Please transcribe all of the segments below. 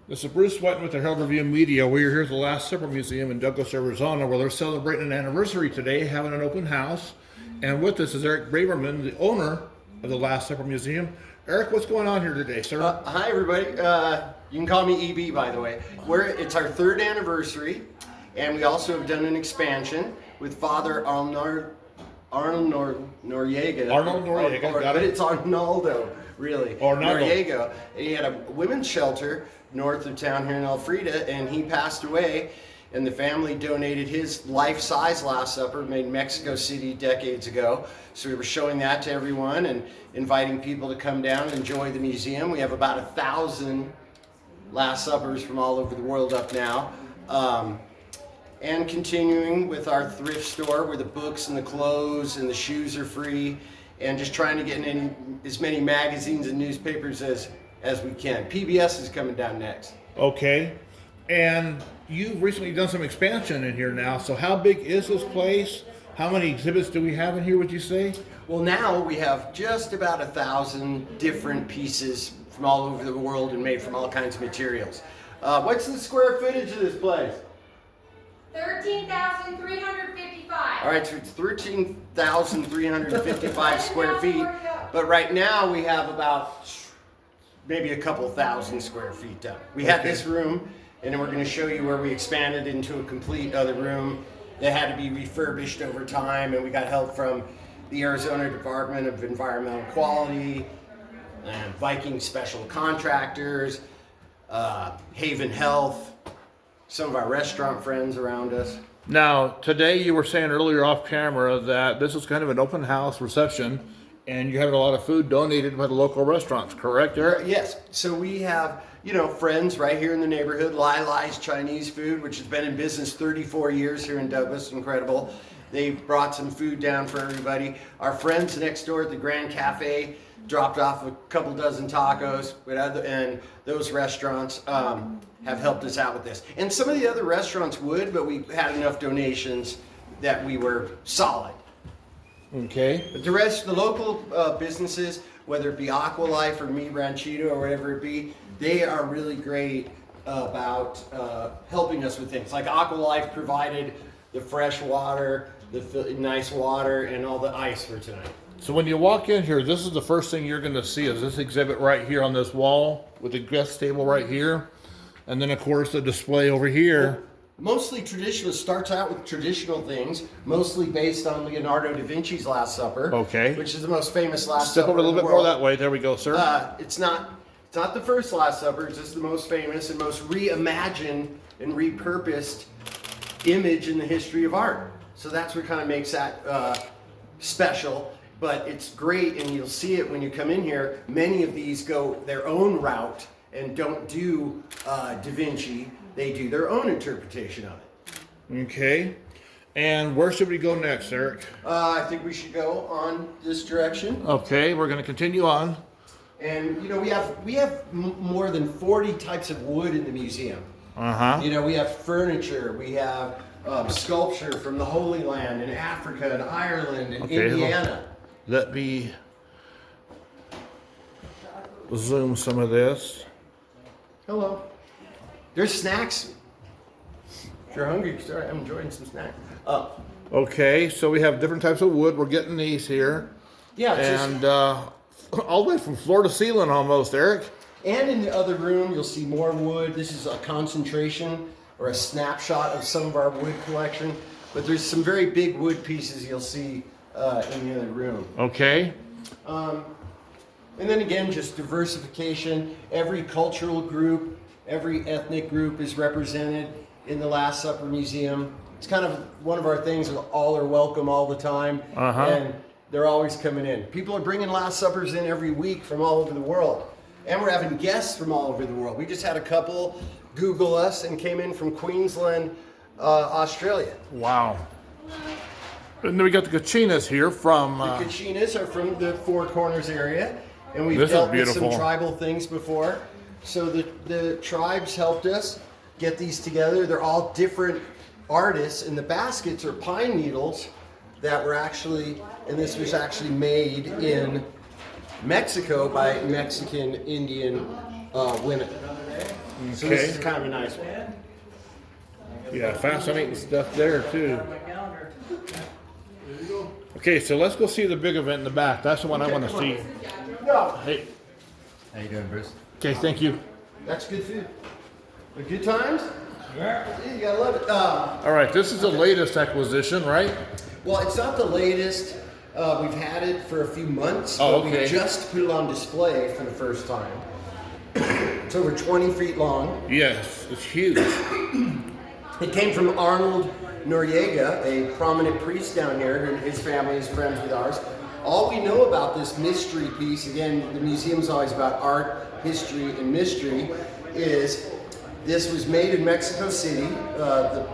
This is Bruce Whiten with the Herald Review Media. We're here at the Last Supper Museum in Douglas, Arizona, where they're celebrating an anniversary today, having an open house. And with us is Eric Braverman, the owner of the Last Supper Museum. Eric, what's going on here today, sir? Hi, everybody. You can call me EB, by the way. It's our third anniversary, and we also have done an expansion with Father Arnold Noriega. Arnold Noriega, got but it. it's Arnaldo, really. Arnaldo. Noriega. He had a women's shelter north of town here in Elfrida, and he passed away. And the family donated his life-size Last Supper made in Mexico City decades ago. So we were showing that to everyone and inviting people to come down and enjoy the museum. We have about 1,000 Last Suppers from all over the world up now. And continuing with our thrift store where the books and the clothes and the shoes are free, and just trying to get in as many magazines and newspapers as we can. PBS is coming down next. Okay. And you've recently done some expansion in here now. So how big is this place? How many exhibits do we have in here, would you say? Well, now we have just about 1,000 different pieces from all over the world and made from all kinds of materials. What's the square footage of this place? 13,355. All right, so it's 13,355 square feet. But right now we have about maybe a couple thousand square feet done. We had this room, and then we're going to show you where we expanded into a complete other room that had to be refurbished over time, and we got help from the Arizona Department of Environmental Quality, and Viking Special Contractors, Haven Health, some of our restaurant friends around us. Now, today you were saying earlier off camera that this is kind of an open house reception, and you have a lot of food donated by the local restaurants, correct, Eric? Yes. So we have, friends right here in the neighborhood. Lai Lai's Chinese Food, which has been in business 34 years here in Douglas. Incredible. They brought some food down for everybody. Our friends next door at the Grand Cafe dropped off a couple dozen tacos, and those restaurants have helped us out with this. And some of the other restaurants would, but we had enough donations that we were solid. Okay. But the rest, the local businesses, whether it be Aqualife or Mi Ranchito or whatever it be, they are really great about helping us with things. Like Aqualife provided the fresh water, the nice water, and all the ice for tonight. So when you walk in here, this is the first thing you're going to see is this exhibit right here on this wall with the guest table right here. And then, of course, the display over here. Mostly traditional. It starts out with traditional things, mostly based on Leonardo da Vinci's Last Supper. Okay. Which is the most famous Last Step Supper over a little in bit the more world. that way. There we go, sir. It's not the first Last Supper. It's just the most famous and most reimagined and repurposed image in the history of art. So that's what kind of makes that special. But it's great, and you'll see it when you come in here. Many of these go their own route and don't do Da Vinci. They do their own interpretation of it. Okay. And where should we go next, Eric? I think we should go on this direction. Okay, we're going to continue on. And we have more than 40 types of wood in the museum. Uh-huh. We have furniture, we have sculpture from the Holy Land in Africa and Ireland and Indiana. Let me zoom some of this. Hello. There's snacks. If you're hungry, I'm enjoying some snacks. Okay, so we have different types of wood. We're getting these here. Yeah, and all the way from floor to ceiling almost, Eric. And in the other room, you'll see more wood. This is a concentration or a snapshot of some of our wood collection. But there's some very big wood pieces you'll see in the other room. Okay. And then again, just diversification. Every cultural group, every ethnic group is represented in the Last Supper Museum. It's kind of one of our things. All are welcome all the time, and they're always coming in. People are bringing Last Suppers in every week from all over the world, and we're having guests from all over the world. We just had a couple Google us and came in from Queensland, Australia. Wow. And then we got the Kachinas here from... The Kachinas are from the Four Corners area, and we've This is dealt with some beautiful. tribal things before. So the tribes helped us get these together. They're all different artists, and the baskets are pine needles that were actually, and this was actually made in Mexico by Mexican Indian women. So this is Okay. kind of a nice one. Yeah, fascinating stuff there too. Okay, so let's go see the big event in the back. That's the one I want to see. No, Hey, How you doing, Bruce? okay, thank you. that's good food. The good times? Yeah, you gotta love it. All right, this is the latest acquisition, right? Well, it's not the latest. We've had it for a few months, Oh, but okay. we just put it on display for the first time. It's over 20 feet long. Yes, it's huge. It came from Arnold Noriega, a prominent priest down here, who his family is friends with ours. All we know about this mystery piece, again, the museum's always about art, history, and mystery, is this was made in Mexico City. The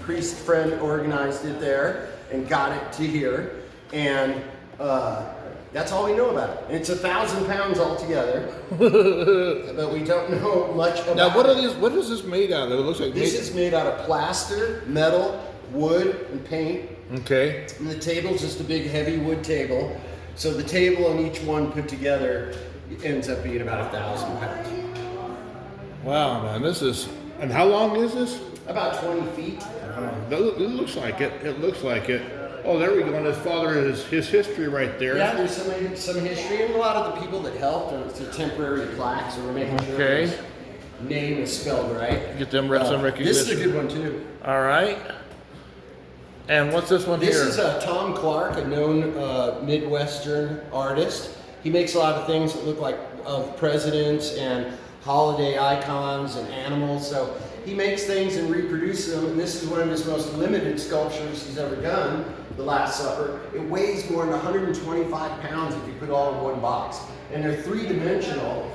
priest friend organized it there and got it to here. And that's all we know about it. And it's 1,000 pounds altogether, but we don't know much about Now, what it. are these? What is this made out of? It looks like This is made out of plaster, metal, wood, and paint. okay. And the table's just a big heavy wood table. So the table and each one put together ends up being about 1,000 pounds. Wow, man, this is. And how long is this? About 20 feet. It looks like it. It looks like it. Oh, there we go. And his father is his history right there. Yeah, there's some history, and a lot of the people that helped, it's a temporary plaque, so we're making sure Okay. his name is spelled right. Get them some recognition. This is a good one too. All right. And what's this one This here? is Tom Clark, a known Midwestern artist. He makes a lot of things that look like of presidents and holiday icons and animals. So he makes things and reproduces them. And this is one of his most limited sculptures he's ever done, The Last Supper. It weighs more than 125 pounds if you put it all in one box. And they're three-dimensional.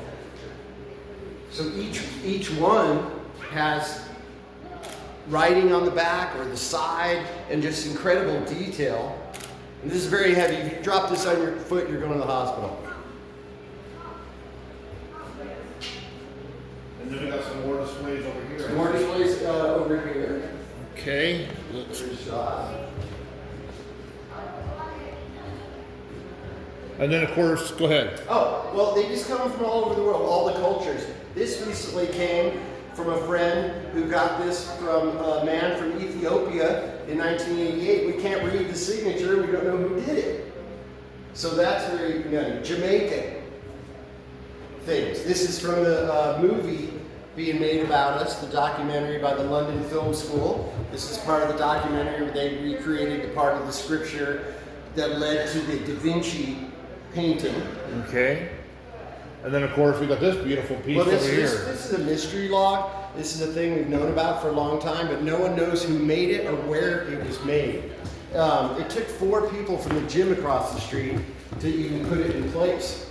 So each one has writing on the back or the side and just incredible detail. And this is very heavy. If you drop this on your foot, you're going to the hospital. And then we got some more displays over here. More displays over here. Okay. Let's- And then of course, go ahead. Oh, well, they just come from all over the world, all the cultures. This recently came from a friend who got this from a man from Ethiopia in 1988. We can't read the signature, we don't know who did it. So that's very Jamaican things. This is from the movie being made about us, the documentary by the London Film School. This is part of the documentary where they recreated the part of the scripture that led to the Da Vinci painting. Okay. And then of course we got this beautiful piece Well, over this here. is a mystery log. This is a thing we've known about for a long time, but no one knows who made it or where it was made. It took 4 people from the gym across the street to even put it in place.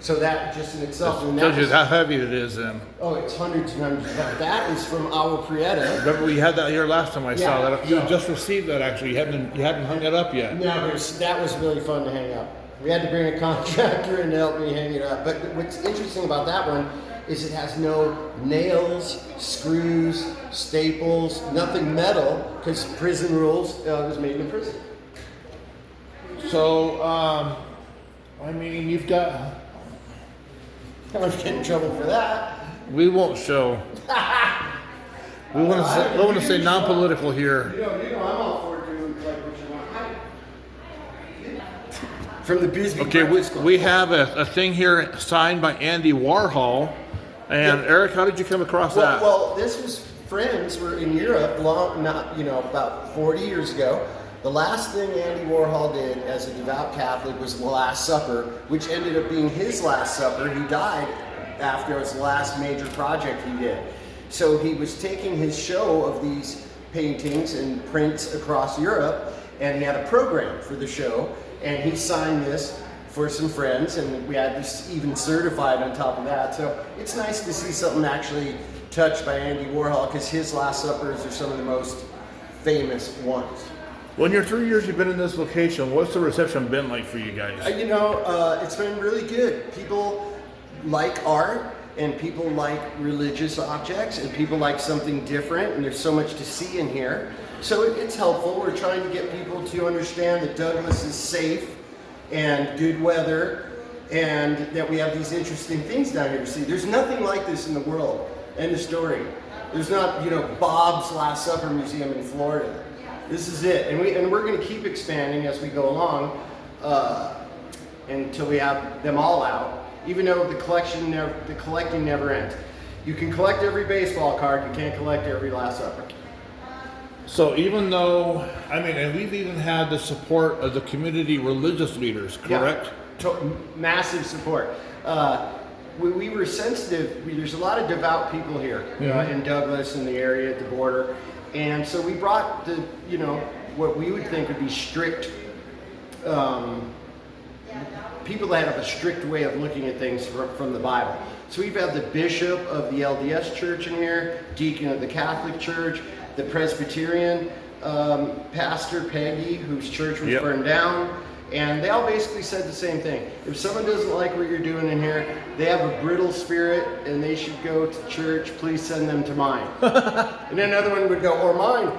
So that just in itself. and that Tells you was- how heavy it is then. Oh, it's hundreds and hundreds of pounds. That is from Agua Prieta. Remember we had that here last time I saw Yeah. that. You had just received that actually. You hadn't hung it up yet. No, that was really fun to hang up. We had to bring a contractor in to help me hang it up. But what's interesting about that one is it has no nails, screws, staples, nothing metal, because prison rules, it was made in prison. So, I mean, you've got. I would get in trouble for that. We won't show. We want to say non-political here. You know, I'm all for doing like what you want. From the Bisbee. Okay, Breakfast Club. we have a thing here signed by Andy Warhol. And Eric, how did you come across that? Well, this was friends were in Europe about 40 years ago. The last thing Andy Warhol did as a devout Catholic was The Last Supper, which ended up being his last supper. He died after his last major project he did. So he was taking his show of these paintings and prints across Europe, and he had a program for the show, and he signed this for some friends, and we had this even certified on top of that. So it's nice to see something actually touched by Andy Warhol, because his Last Suppers are some of the most famous ones. Well, in your 3 years you've been in this location, what's the reception been like for you guys? It's been really good. People like art, and people like religious objects, and people like something different, and there's so much to see in here. So it's helpful. We're trying to get people to understand that Douglas is safe and good weather, and that we have these interesting things down here to see. There's nothing like this in the world. End of story. There's not, Bob's Last Supper Museum in Florida. This is it, and we're going to keep expanding as we go along until we have them all out. Even though the collecting never ends. You can collect every baseball card, you can't collect every Last Supper. So even though, and we've even had the support of the community religious leaders, correct? Yeah, massive support. We were sensitive. There's a lot of devout people here in Douglas and the area at the border, and so we brought the what we would think would be strict people that have a strict way of looking at things from the Bible. So we've had the bishop of the LDS church in here, deacon of the Catholic church, the Presbyterian pastor Peggy, whose church was burned down. And they all basically said the same thing. If someone doesn't like what you're doing in here, they have a brittle spirit and they should go to church, please send them to mine. And then another one would go, or mine.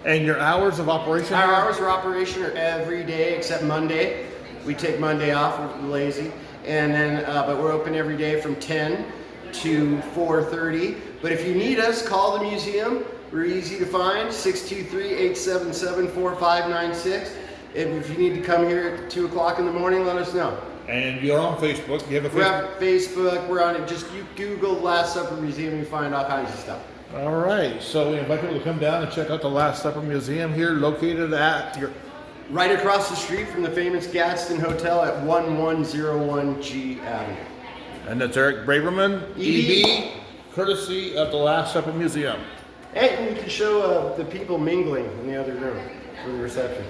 And your hours of operation? Our hours of operation are every day except Monday. We take Monday off, we're lazy. And then, but we're open every day from 10 to 4:30. But if you need us, call the museum. We're easy to find, 623-877-4596. And if you need to come here at 2 o'clock in the morning, let us know. And you're on Facebook. You have a We're Facebook? on Facebook. We're on it. Just you Google Last Supper Museum, you find all kinds of stuff. All right. So we invite people to come down and check out the Last Supper Museum here, located at your... Right across the street from the famous Gadsden Hotel at 1101 G Avenue. And that's Eric Braverman, EB, courtesy of the Last Supper Museum. And you can show the people mingling in the other room for the reception.